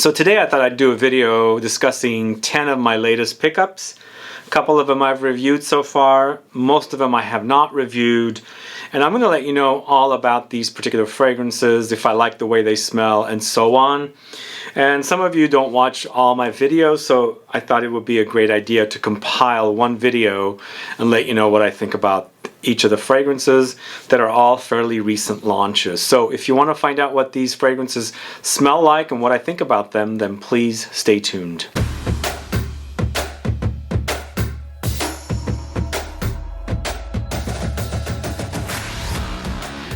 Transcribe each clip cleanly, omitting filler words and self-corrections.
So today I thought I'd do a video discussing 10 of my latest pickups. A couple of them I've reviewed so far, most of them I have not reviewed, and I'm going to let you know all about these particular fragrances, if I like the way they smell, and so on. And some of you don't watch all my videos, so I thought it would be a great idea to compile one video and let you know what I think about each of the fragrances that are all fairly recent launches. So if you want to find out what these fragrances smell like and what I think about them, then please stay tuned.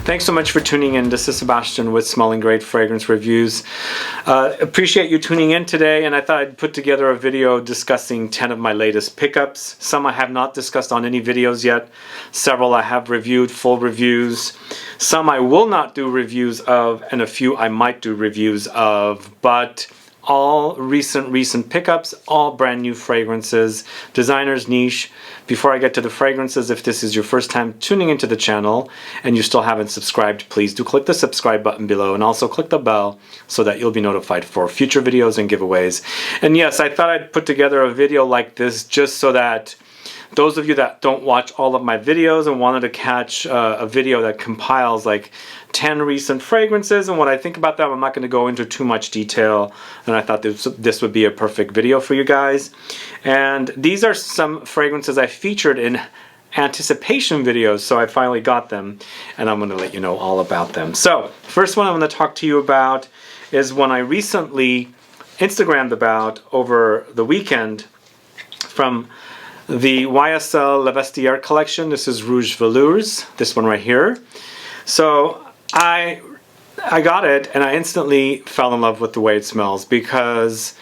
Thanks so much for tuning in. This is Sebastian with Smelling Great Fragrance Reviews. Appreciate you tuning in today, and I thought I'd put together a video discussing 10 of my latest pickups. Some I have not discussed on any videos yet. Several I have reviewed, full reviews. Some I will not do reviews of, and a few I might do reviews of, but all recent pickups, all brand new fragrances, designer's niche. Before I get to the fragrances, if this is your first time tuning into the channel and you still haven't subscribed, please do click the subscribe button below and also click the bell so that you'll be notified for future videos and giveaways. And yes, I thought I'd put together a video like this just so that those of you that don't watch all of my videos and wanted to catch a video that compiles like 10 recent fragrances and what I think about them, I'm not going to go into too much detail, and I thought this would be a perfect video for you guys. And these are some fragrances I featured in anticipation videos, so I finally got them and I'm going to let you know all about them. So first one I'm going to talk to you about is one I recently Instagrammed about over the weekend from the YSL Le Vestiaire collection. This is Rouge Velours, this one right here. So I got it and I instantly fell in love with the way it smells because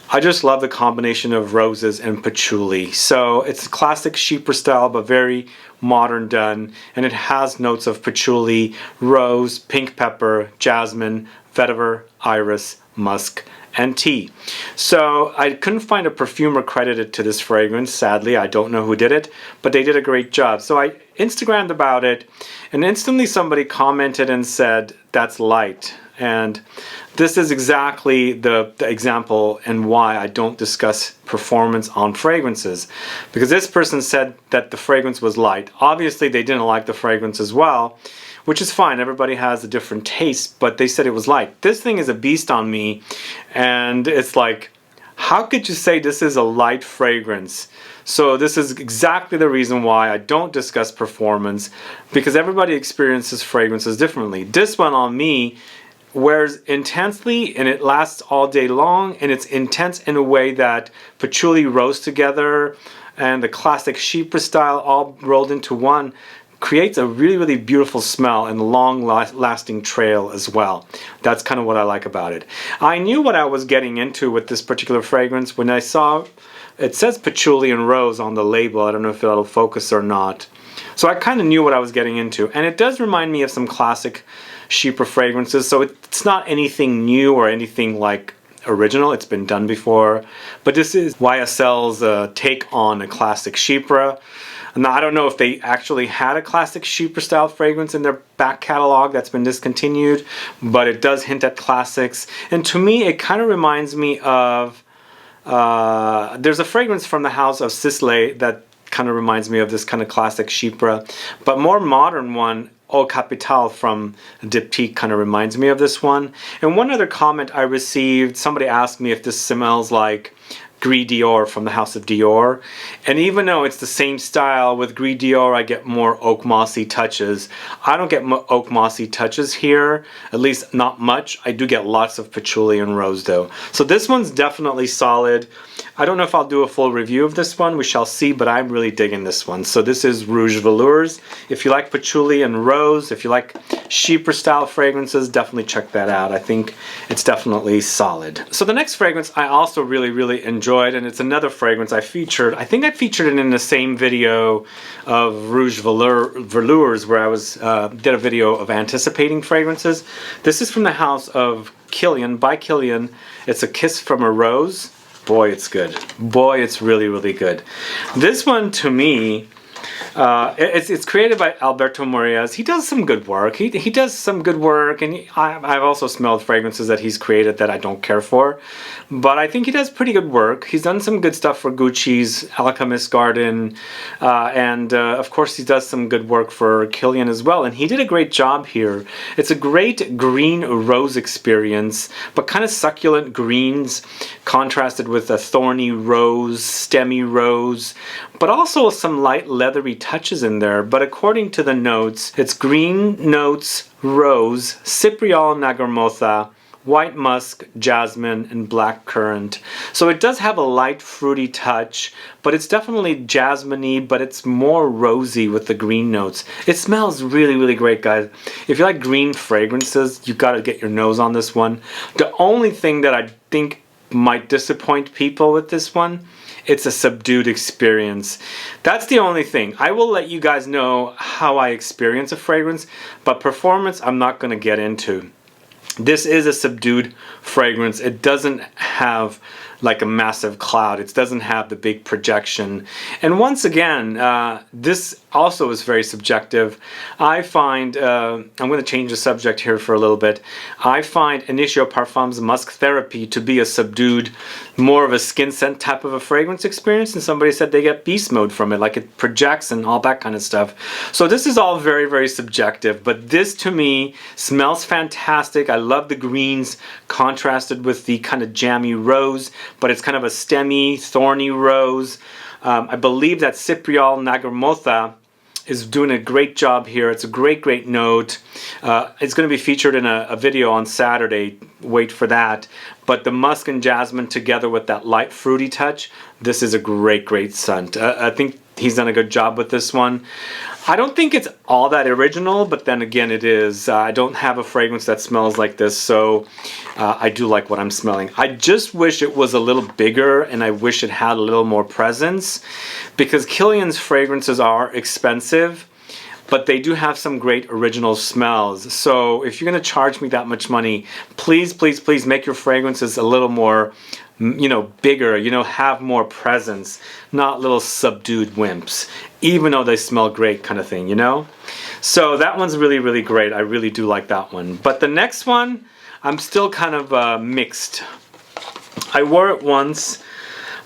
I just love the combination of roses and patchouli. So it's a classic chypre style but very modern done, and it has notes of patchouli, rose, pink pepper, jasmine, vetiver, iris, musk, and tea. So I couldn't find a perfumer credited to this fragrance. Sadly, I don't know who did it, but they did a great job. So I Instagrammed about it, and instantly somebody commented and said, "That's light." And this is exactly the example and why I don't discuss performance on fragrances, because this person said that the fragrance was light. Obviously they didn't like the fragrance as well, which is fine. Everybody has a different taste, but they said it was light. This thing is a beast on me, and it's like, how could you say this is a light fragrance? So this is exactly the reason why I don't discuss performance, because everybody experiences fragrances differently. This one on me wears intensely and it lasts all day long, and it's intense in a way that patchouli, rose together, and the classic chypre style all rolled into one creates a really beautiful smell and long lasting trail as well. That's kind of what I like about it. I knew what I was getting into with this particular fragrance when I saw it says patchouli and rose on the label. I don't know if it'll focus or not. So I kind of knew what I was getting into, and it does remind me of some classic chypre fragrances. So it's not anything new or anything like original. It's been done before, but this is YSL's take on a classic chypre. Now, I don't know if they actually had a classic chypre style fragrance in their back catalog that's been discontinued, but it does hint at classics. And to me, it kind of reminds me of, there's a fragrance from the house of Sisley that kind of reminds me of this kind of classic chypre, but more modern one, Eau Capitale from Diptyque, kind of reminds me of this one. And one other comment I received, somebody asked me if this smells like Gris Dior from the house of Dior, and even though it's the same style, with Gris Dior I get more oak mossy touches. I don't get oak mossy touches here, at least not much. I do get lots of patchouli and rose though. So this one's definitely solid. I don't know if I'll do a full review of this one, we shall see, but I'm really digging this one. So this is Rouge Velours. If you like patchouli and rose, if you like chypre style fragrances, definitely check that out. I think it's definitely solid. So the next fragrance I also really enjoyed, and it's another fragrance I featured. I think I featured it in the same video of Rouge Velours where I was did a video of anticipating fragrances. This is from the house of Kilian, by Kilian. It's a Kiss from a Rose. Boy, it's good. Boy, it's really good. This one to me, It's created by Alberto Morillas. He does some good work. He does some good work, and I've also smelled fragrances that he's created that I don't care for, but I think he does pretty good work. He's done some good stuff for Gucci's Alchemist Garden, and of course he does some good work for Kilian as well, and he did a great job here. It's a great green rose experience, but kind of succulent greens contrasted with a thorny rose, stemmy rose, but also some light leathery touches in there. But according to the notes, it's green notes, rose, Cypriol, Nagarmotha, white musk, jasmine, and black currant. So it does have a light fruity touch, but it's definitely jasmine-y, but it's more rosy with the green notes. It smells really, really great, guys. If you like green fragrances, you got to get your nose on this one. The only thing that I think might disappoint people with this one, it's a subdued experience. That's the only thing. I will let you guys know how I experience a fragrance, but performance I'm not going to get into. This is a subdued fragrance. It doesn't have like a massive cloud. It doesn't have the big projection. And once again, this also is very subjective. I find, I'm going to change the subject here for a little bit. I find Initio Parfum's Musk Therapy to be a subdued, more of a skin scent type of a fragrance experience, and somebody said they get beast mode from it, like it projects and all that kind of stuff. So this is all very, very subjective, but this to me smells fantastic. I love the greens contrasted with the kind of jammy rose, but it's kind of a stemmy, thorny rose. I believe that Cypriol Nagarmotha is doing a great job here. It's a great, great note. It's going to be featured in a video on Saturday. Wait for that. But the musk and jasmine together with that light fruity touch, this is a great, great scent. I think he's done a good job with this one. I don't think it's all that original, but then again it is. I don't have a fragrance that smells like this, so I do like what I'm smelling. I just wish it was a little bigger, and I wish it had a little more presence, because Kilian's fragrances are expensive, but they do have some great original smells. So if you're going to charge me that much money, please, please, please make your fragrances a little more, you know, bigger, you know, have more presence, not little subdued wimps, even though they smell great kind of thing, you know? So that one's really, really great. I really do like that one. But the next one, I'm still kind of mixed. I wore it once,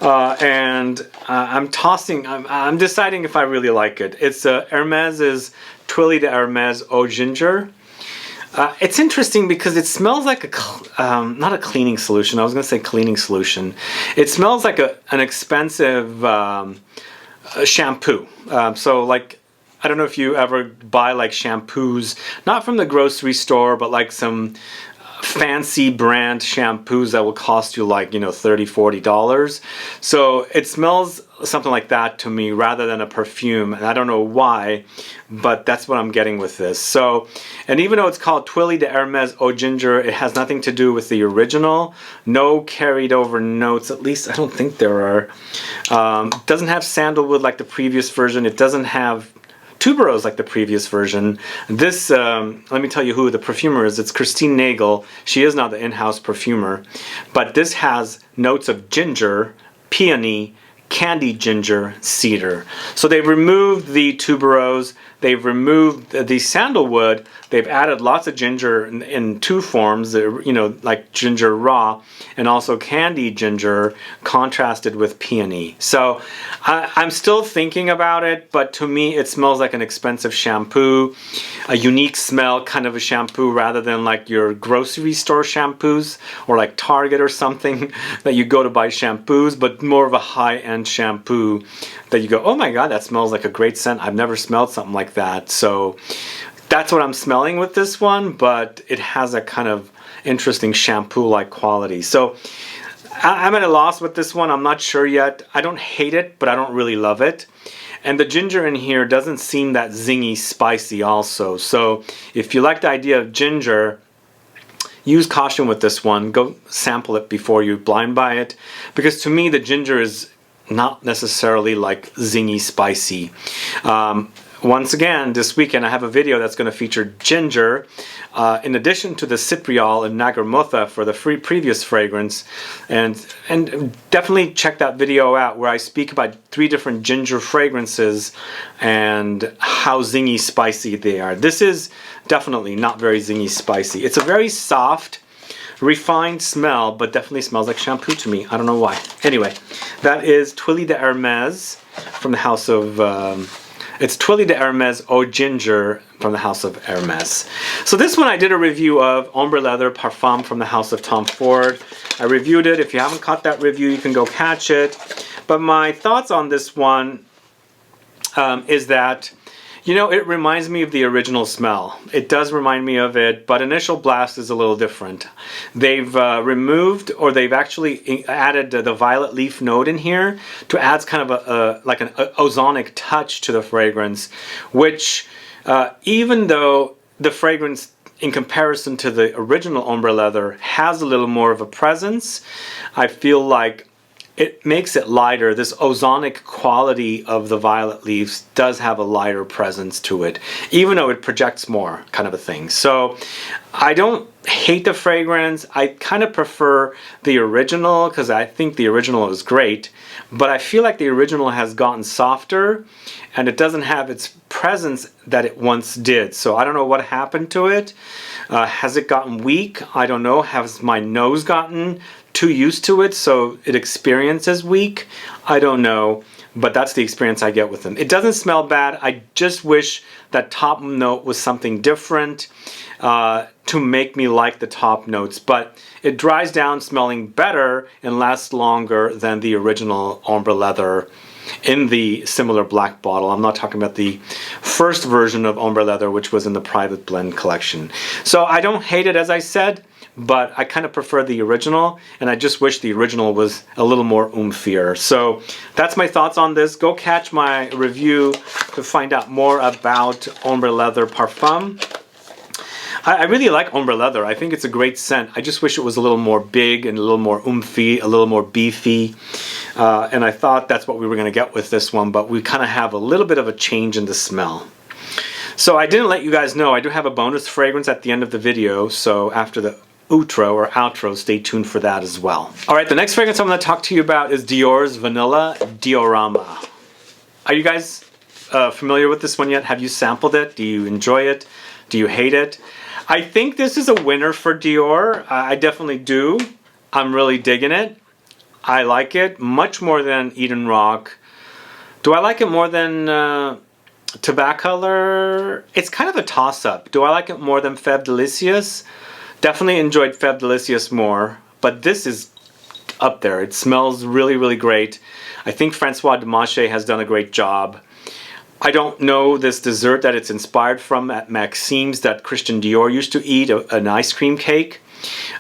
and I'm deciding if I really like it. It's Hermes's Twilly de Hermes Eau Ginger. It's interesting because it smells like not a cleaning solution. I was going to say cleaning solution. It smells like an expensive shampoo. So like, I don't know if you ever buy like shampoos, not from the grocery store, but like some fancy brand shampoos that will cost you like, you know, $30–40. So it smells something like that to me rather than a perfume, and I don't know why, but that's what I'm getting with this. So, and even though it's called Twilly de Hermes Eau Ginger, it has nothing to do with the original. No carried over notes, at least I don't think there are. It doesn't have sandalwood like the previous version. It doesn't have tuberose like the previous version. This, let me tell you who the perfumer is. It's Christine Nagel. She is not the in-house perfumer, but this has notes of ginger, peony, candied ginger, cedar. So they've removed the tuberose, they've removed the sandalwood, they've added lots of ginger in two forms, you know, like ginger raw, and also candied ginger contrasted with peony. So I'm still thinking about it, but to me it smells like an expensive shampoo, a unique smell kind of a shampoo rather than like your grocery store shampoos or like Target or something that you go to buy shampoos, but more of a high-end shampoo that you go, oh my god, that smells like a great scent. I've never smelled something like that. So that's what I'm smelling with this one, but it has a kind of interesting shampoo-like quality. So I'm at a loss with this one. I'm not sure yet. I don't hate it, but I don't really love it. And the ginger in here doesn't seem that zingy spicy also. So if you like the idea of ginger, use caution with this one. Go sample it before you blind buy it, because to me the ginger is not necessarily like zingy spicy. once again, this weekend I have a video that's going to feature ginger, in addition to the Cypriol and Nagarmotha for the previous fragrance, and definitely check that video out where I speak about 3 different ginger fragrances and how zingy spicy they are. This is definitely not very zingy spicy. It's a very soft, refined smell, but definitely smells like shampoo to me. I don't know why. Anyway, that is TWILLY de Hermes from the house of it's TWILLY de Hermes Eau Ginger from the house of Hermes. So this one I did a review of, Ombre Leather Parfum from the house of Tom Ford. I reviewed it. If you haven't caught that review, you can go catch it. But my thoughts on this one is that, you know, it reminds me of the original smell. It does remind me of it, but Initial Blast is a little different. They've removed, or they've actually added the violet leaf note in here to add kind of like an ozonic touch to the fragrance, which even though the fragrance in comparison to the original Ombre Leather has a little more of a presence, I feel like it makes it lighter. This ozonic quality of the violet leaves does have a lighter presence to it, even though it projects more, kind of a thing. So I don't hate the fragrance. I kind of prefer the original because I think the original is great, but I feel like the original has gotten softer and it doesn't have its presence that it once did. So I don't know what happened to it. Has it gotten weak? I don't know. Has my nose gotten too used to it so it experiences weak? I don't know, but that's the experience I get with them. It doesn't smell bad. I just wish that top note was something different to make me like the top notes, but it dries down smelling better and lasts longer than the original Ombre Leather in the similar black bottle. I'm not talking about the first version of Ombre Leather, which was in the private blend collection. So I don't hate it, as I said, but I kind of prefer the original, and I just wish the original was a little more oomfier. So that's my thoughts on this. Go catch my review to find out more about Ombre Leather Parfum. I really like Ombre Leather. I think it's a great scent. I just wish it was a little more big and a little more oomphy, a little more beefy. And I thought that's what we were going to get with this one, but we kind of have a little bit of a change in the smell. So I didn't let you guys know, I do have a bonus fragrance at the end of the video, so after the outro, stay tuned for that as well. Alright, the next fragrance I'm going to talk to you about is Dior's Vanilla Diorama. Are you guys familiar with this one yet? Have you sampled it? Do you enjoy it? Do you hate it? I think this is a winner for Dior. I definitely do. I'm really digging it. I like it much more than Eden Rock. Do I like it more than Tabacolor? It's kind of a toss-up. Do I like it more than Fève Delicious? Definitely enjoyed Fève Delicious more, but this is up there. It smells really, really great. I think Francois Demachet has done a great job. I don't know this dessert that it's inspired from at Maxime's that Christian Dior used to eat, an ice cream cake.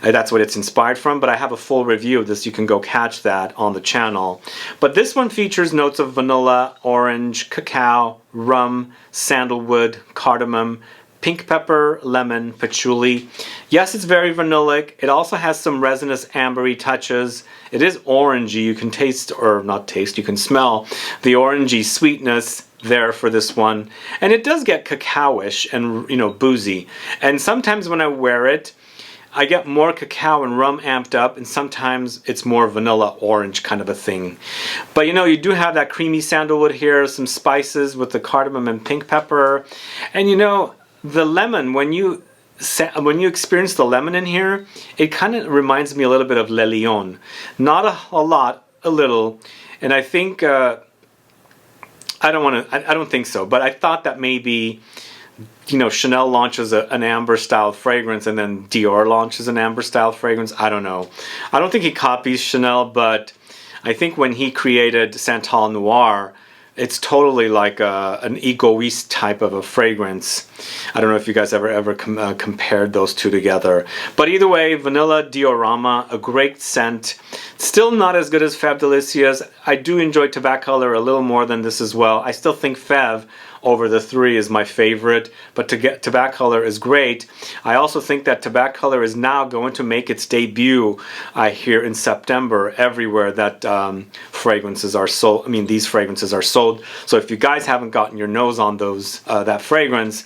That's what it's inspired from, but I have a full review of this. You can go catch that on the channel. But this one features notes of vanilla, orange, cacao, rum, sandalwood, cardamom, pink pepper, lemon, patchouli. Yes, it's very vanillic. It also has some resinous ambery touches. It is orangey. You can taste, or not taste, you can smell the orangey sweetness there for this one. And it does get cacao-ish and, you know, boozy. And sometimes when I wear it, I get more cacao and rum amped up, and sometimes it's more vanilla orange kind of a thing. But you know, you do have that creamy sandalwood here, some spices with the cardamom and pink pepper. And you know, the lemon, when you experience the lemon in here, it kind of reminds me a little bit of Le Lion. Not a lot, a little. And I think, I don't think so, but I thought that maybe, you know, Chanel launches an amber style fragrance and then Dior launches an amber style fragrance. I don't know. I don't think he copies Chanel, but I think when he created Santal Noir, it's totally like an egoist type of a fragrance. I don't know if you guys ever compared those two together. But either way, Vanilla Diorama, a great scent. Still not as good as Fève Delicious. I do enjoy Tabacolor a little more than this as well. I still think Fève over the three is my favorite, but Tobacco Color is great. I also think that Tobacco Color is now going to make its debut, I hear, in September everywhere that fragrances are sold. I mean, these fragrances are sold. So if you guys haven't gotten your nose on those, that fragrance,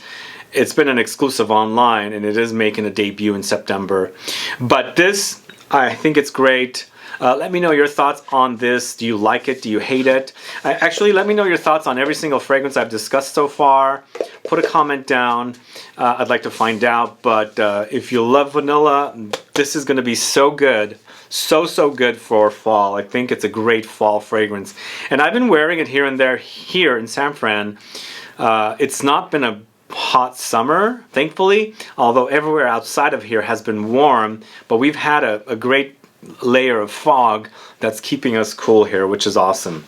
it's been an exclusive online, and it is making a debut in September. But this, I think it's great. Let me know your thoughts on this. Do you like it? Do you hate it? Actually, let me know your thoughts on every single fragrance I've discussed so far. Put a comment down. I'd like to find out. But if you love vanilla, this is going to be so good. So good for fall. I think it's a great fall fragrance. And I've been wearing it here and there here in San Fran. It's not been a hot summer, thankfully, although everywhere outside of here has been warm, but we've had a great layer of fog that's keeping us cool here, which is awesome.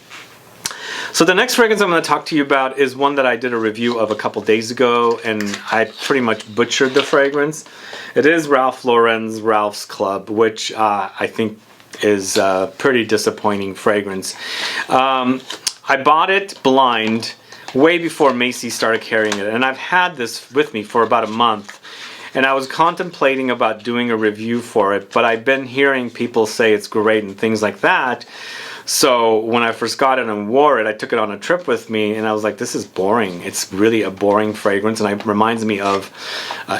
So the next fragrance I'm going to talk to you about is one that I did a review of a couple days ago, and I pretty much butchered the fragrance. It is Ralph Lauren's Ralph's Club, which I think is a pretty disappointing fragrance. I bought it blind way before Macy started carrying it, and I've had this with me for about a month, and I was contemplating about doing a review for it, but I've been hearing people say it's great and things like that. So when I first got it and wore it, I took it on a trip with me, and I was like, this is boring. It's really a boring fragrance, and it reminds me of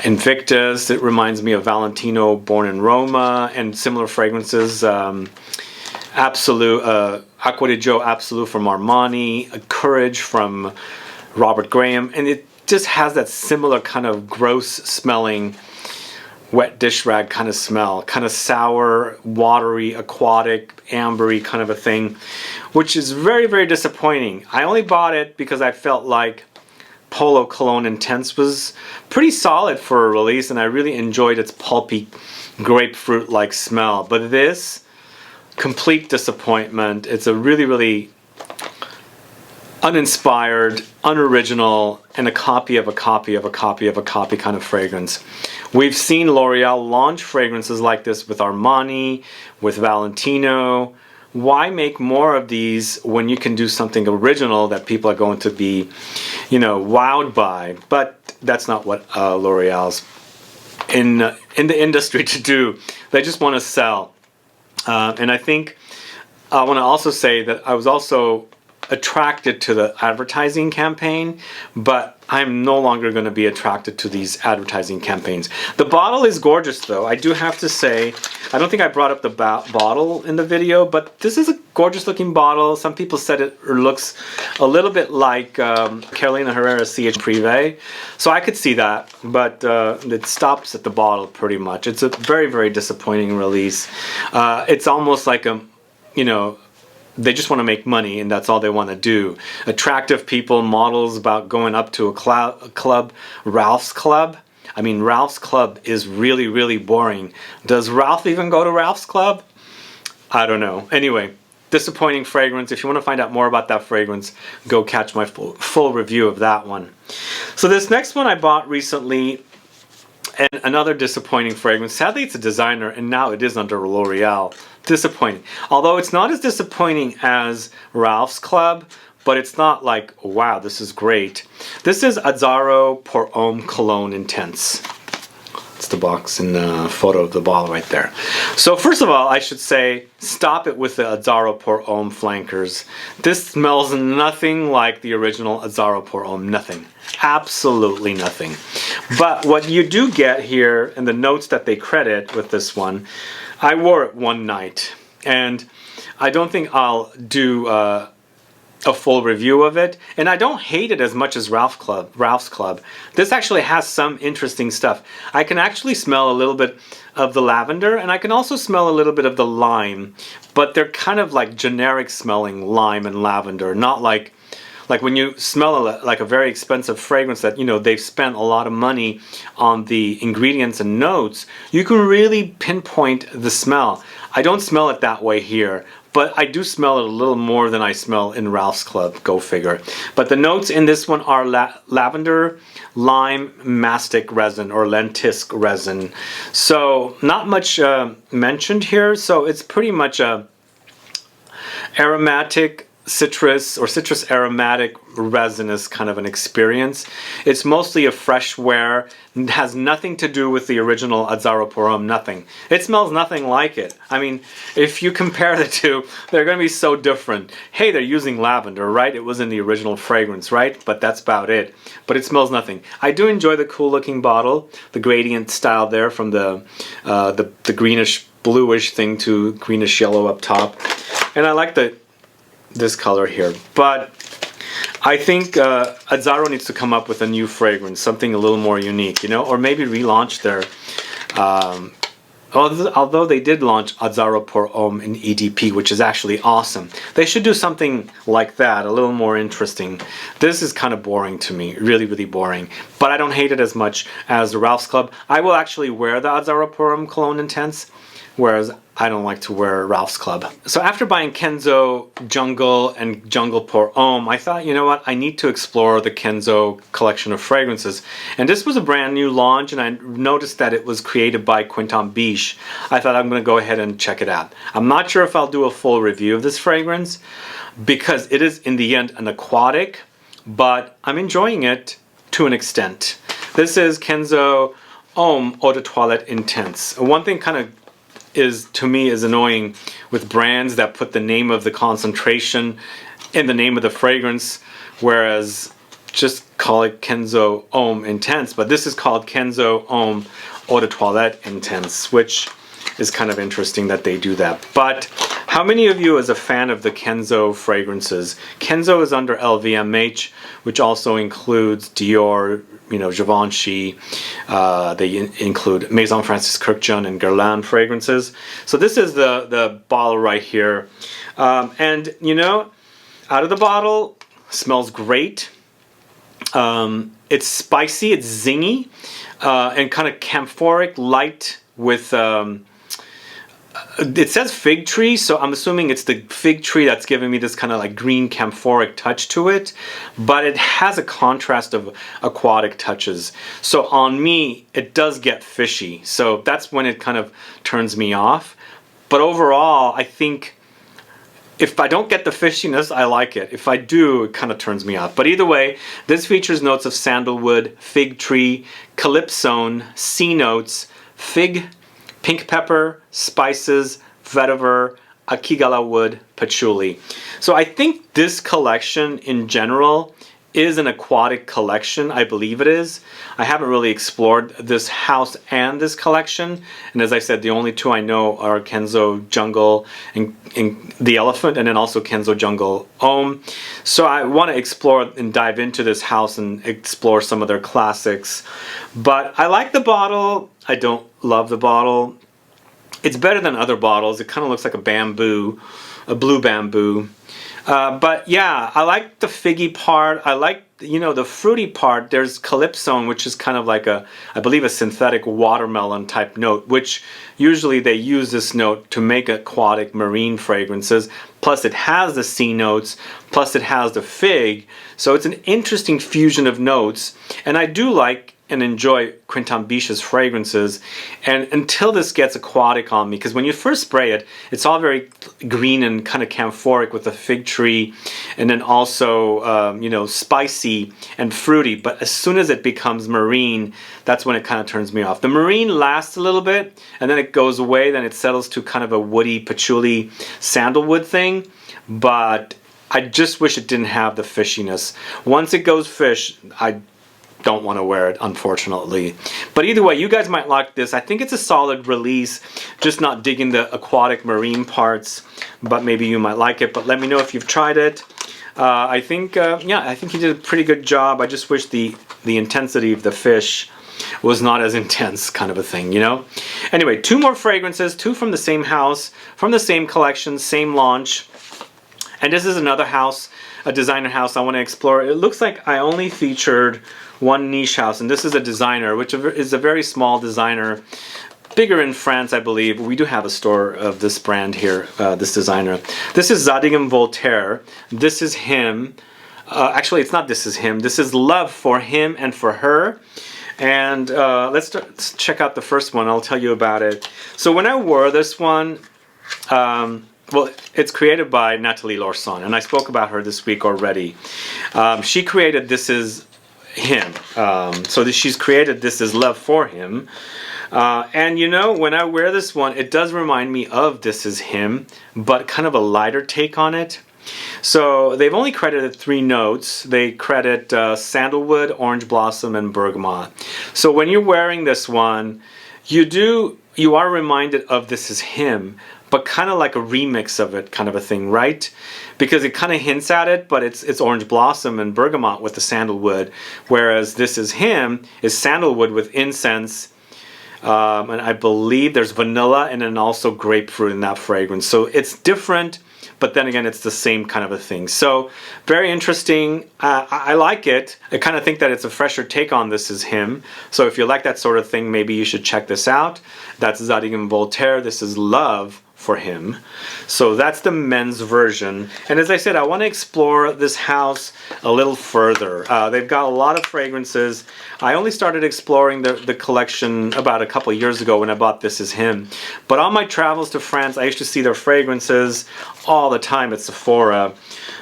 Invictus. It reminds me of Valentino Born in Roma and similar fragrances. Absolute, Acqua di Gio Absolute from Armani, Courage from Robert Graham, and it just has that similar kind of gross smelling wet dish rag kind of smell, kind of sour, watery, aquatic, ambery kind of a thing, which is very disappointing. I only bought it because I felt like Polo Cologne Intense was pretty solid for a release, and I really enjoyed its pulpy grapefruit-like smell. But this, complete disappointment. It's a really uninspired, unoriginal, and a copy of a copy of a copy of a copy kind of fragrance. We've seen L'Oreal launch fragrances like this with Armani, with Valentino. Why make more of these when you can do something original that people are going to be, you know, wowed by? But that's not what L'Oreal's in the industry to do. They just want to sell. And I think I want to also say that I was also attracted to the advertising campaign, but I'm no longer going to be attracted to these advertising campaigns. The bottle is gorgeous, though. I do have to say, I don't think I brought up the bottle in the video, but this is a gorgeous looking bottle. Some people said it looks a little bit like Carolina Herrera's CH Privé, so I could see that, but it stops at the bottle pretty much. It's a very disappointing release. It's almost like a, you know, they just want to make money, and that's all they want to do. Attractive people, models about going up to a club, Ralph's Club. I mean, Ralph's Club is really boring. Does Ralph even go to Ralph's Club? I don't know. Anyway, disappointing fragrance. If you want to find out more about that fragrance, go catch my full review of that one. So this next one I bought recently, and another disappointing fragrance. Sadly, it's a designer, and now it is under L'Oreal. Disappointing. Although it's not as disappointing as Ralph's Club, but it's not like, wow, this is great. This is AZZARO Pour Homme Cologne Intense. It's the box and the photo of the bottle right there. So first of all, I should say, stop it with the AZZARO Pour Homme flankers. This smells nothing like the original AZZARO Pour Homme. Nothing. Absolutely nothing. But what you do get here, and the notes that they credit with this one, I wore it one night, and I don't think I'll do a full review of it, and I don't hate it as much as Ralph's Club. This actually has some interesting stuff. I can actually smell a little bit of the lavender, and I can also smell a little bit of the lime, but they're kind of like generic smelling lime and lavender, not like when you smell like a very expensive fragrance that, you know, they've spent a lot of money on the ingredients and notes, you can really pinpoint the smell. I don't smell it that way here, but I do smell it a little more than I smell in Ralph's Club, go figure. But the notes in this one are lavender, lime, mastic resin, or lentisk resin. So not much mentioned here, so it's pretty much a aromatic, citrus or citrus aromatic resinous kind of an experience. It's mostly a fresh wear. It has nothing to do with the original AZZARO Pour Homme, nothing. It smells nothing like it. I mean, if you compare the two, they're going to be so different. Hey, they're using lavender, right? It was in the original fragrance, right? But that's about it. But it smells nothing. I do enjoy the cool looking bottle, the gradient style there from the greenish bluish thing to greenish yellow up top. And I like this color here. But I think AZZARO needs to come up with a new fragrance, something a little more unique, you know, or maybe relaunch their, although they did launch AZZARO Pour Homme in EDP, which is actually awesome. They should do something like that, a little more interesting. This is kind of boring to me, really, really boring. But I don't hate it as much as the Ralph's Club. I will actually wear the AZZARO Pour Homme Cologne Intense, whereas I don't like to wear Ralph's Club. So after buying KENZO Jungle and Jungle Pour Homme, I thought, you know what, I need to explore the KENZO collection of fragrances. And this was a brand new launch, and I noticed that it was created by Quentin Biche. I thought I'm going to go ahead and check it out. I'm not sure if I'll do a full review of this fragrance, because it is in the end an aquatic, but I'm enjoying it to an extent. This is KENZO Homme Eau de Toilette Intense. One thing kind of to me is annoying with brands that put the name of the concentration in the name of the fragrance, whereas just call it KENZO Homme Intense. But this is called KENZO Homme Eau de Toilette Intense, which is kind of interesting that they do that. But how many of you is a fan of the KENZO fragrances? KENZO is under LVMH, which also includes Dior, you know, Givenchy. They include Maison Francis Kurkdjian and Guerlain fragrances. So this is the bottle right here. And, you know, out of the bottle, smells great. It's spicy, it's zingy, and kind of camphoric, light with... it says fig tree, so I'm assuming it's the fig tree that's giving me this kind of like green camphoric touch to it, but it has a contrast of aquatic touches. So on me, it does get fishy. So that's when it kind of turns me off. But overall, I think if I don't get the fishiness, I like it. If I do, it kind of turns me off. But either way, this features notes of sandalwood, fig tree, calypsone, sea notes, fig, pink pepper, spices, vetiver, akigala wood, patchouli. So I think this collection in general is an aquatic collection. I believe it is. I haven't really explored this house and this collection. And as I said, the only two I know are KENZO Jungle and the Elephant, and then also KENZO Jungle Homme. So I want to explore and dive into this house and explore some of their classics. But I like the bottle. I don't love the bottle. It's better than other bottles. It kind of looks like a bamboo, a blue bamboo. But yeah, I like the figgy part. I like, you know, the fruity part. There's calypsone, which is kind of like a, I believe, a synthetic watermelon type note, which usually they use this note to make aquatic marine fragrances. Plus it has the sea notes, plus it has the fig. So it's an interesting fusion of notes. And I do like and enjoy Quentin Biche's fragrances, and until this gets aquatic on me, because when you first spray it, it's all very green and kind of camphoric with the fig tree, and then also you know, spicy and fruity. But as soon as it becomes marine, that's when it kind of turns me off. The marine lasts a little bit, and then it goes away. Then it settles to kind of a woody patchouli sandalwood thing. But I just wish it didn't have the fishiness. Once it goes fish, I don't want to wear it, unfortunately. But either way, you guys might like this. I think it's a solid release, just not digging the aquatic marine parts, but maybe you might like it. But let me know if you've tried it. I think yeah, I think he did a pretty good job. I just wish the intensity of the fish was not as intense, kind of a thing, you know. Anyway, two more fragrances, two from the same house, from the same collection, same launch. And this is another house, a designer house I want to explore. It looks like I only featured one niche house, and this is a designer, which is a very small designer, bigger in France, I believe. We do have a store of this brand here, this designer. This is Zadig Voltaire. This is him. Actually, it's not this is him. This is Love for Him and for Her. And let's check out the first one. I'll tell you about it. So when I wore this one, well, it's created by Nathalie Lorson, and I spoke about her this week already. She created This Is Him. She's created This Is Love for Him. And you know, when I wear this one, it does remind me of This Is Him, but kind of a lighter take on it. So they've only credited 3 notes. They credit sandalwood, orange blossom, and bergamot. So when you're wearing this one, you are reminded of This Is Him, but kind of like a remix of it, kind of a thing, right? Because it kind of hints at it, but it's orange blossom and bergamot with the sandalwood, whereas This Is Him is sandalwood with incense, and I believe there's vanilla and then also grapefruit in that fragrance. So it's different, but then again, it's the same kind of a thing. So very interesting. I like it. I kind of think that it's a fresher take on This Is Him. So if you like that sort of thing, maybe you should check this out. That's Zadig Voltaire. This is Love for Him. So that's the men's version. And as I said, I want to explore this house a little further. They've got a lot of fragrances. I only started exploring the collection about a couple of years ago when I bought This Is Him. But on my travels to France, I used to see their fragrances all the time at Sephora.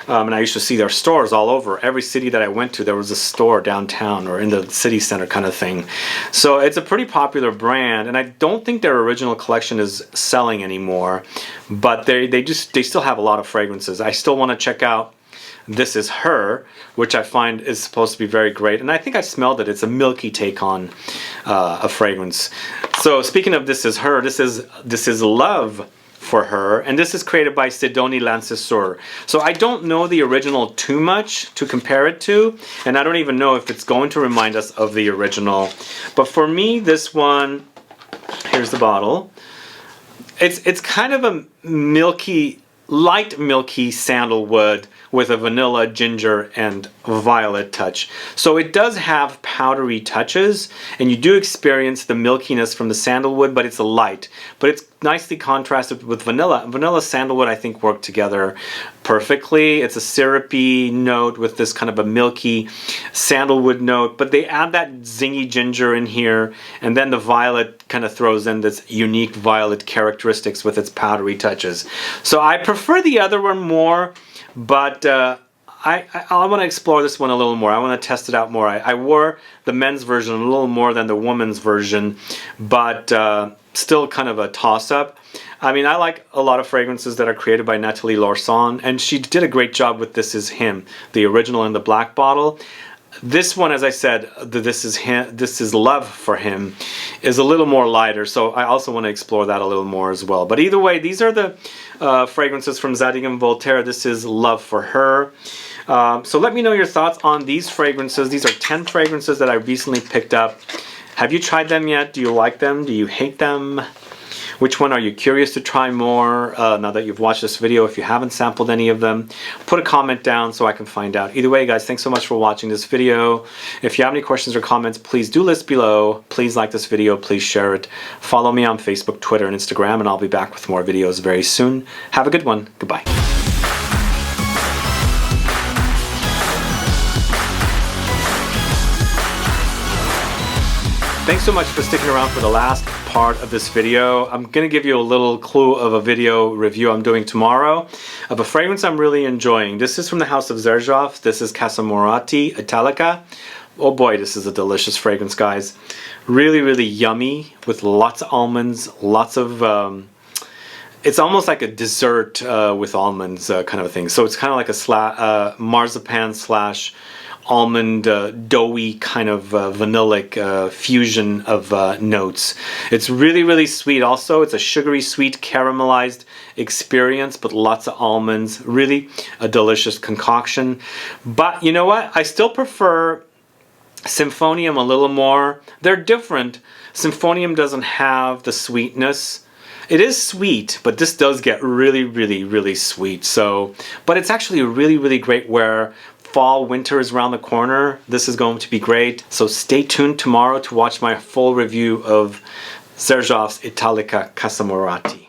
And I used to see their stores all over. Every city that I went to, there was a store downtown or in the city center kind of thing. So it's a pretty popular brand, and I don't think their original collection is selling anymore, but they still have a lot of fragrances. I still want to check out This Is Her, which I find is supposed to be very great, and I think I smelled it. It's a milky take on a fragrance. So speaking of This Is Her, this is Love for Her, and this is created by Sidonie Lancesseur. So I don't know the original too much to compare it to, and I don't even know if it's going to remind us of the original. But for me, this one, here's the bottle. It's kind of a milky, light milky sandalwood with a vanilla, ginger, and violet touch. So it does have powdery touches, and you do experience the milkiness from the sandalwood, but it's a light. But it's nicely contrasted with vanilla. Vanilla sandalwood, I think, work together perfectly. It's a syrupy note with this kind of a milky sandalwood note, but they add that zingy ginger in here, and then the violet kind of throws in this unique violet characteristics with its powdery touches. So I prefer the other one more, but I want to explore this one a little more. I want to test it out more. I wore the men's version a little more than the woman's version, but still kind of a toss-up. I mean, I like a lot of fragrances that are created by Nathalie Lorson, and she did a great job with This Is Him, the original in the black bottle. This one, as I said, This Is Love for Him, is a little more lighter, so I also want to explore that a little more as well. But either way, these are the fragrances from Zadig & Voltaire. This is Love for Her. So let me know your thoughts on these fragrances. These are 10 fragrances that I recently picked up. Have you tried them yet? Do you like them? Do you hate them? Which one are you curious to try more now that you've watched this video? If you haven't sampled any of them, put a comment down so I can find out. Either way, guys, thanks so much for watching this video. If you have any questions or comments, please do list below. Please like this video. Please share it. Follow me on Facebook, Twitter, and Instagram, and I'll be back with more videos very soon. Have a good one. Goodbye. Thanks so much for sticking around for the last part of this video. I'm going to give you a little clue of a video review I'm doing tomorrow of a fragrance I'm really enjoying. This is from the house of Xerjoff. This is Casa Morati Italica. Oh boy, this is a delicious fragrance, guys. Really, really yummy with lots of almonds, lots of... it's almost like a dessert with almonds kind of a thing. So it's kind of like a marzipan slash almond doughy kind of vanillic fusion of notes. It's really, really sweet also. It's a sugary sweet caramelized experience, but lots of almonds. Really a delicious concoction. But you know what? I still prefer Symphonium a little more. They're different. Symphonium doesn't have the sweetness. It is sweet, but this does get really, really, really sweet. So, but it's actually a really, really great wear. Fall, winter is around the corner. This is going to be great. So stay tuned tomorrow to watch my full review of Xerjoff's Italica Casa Morati.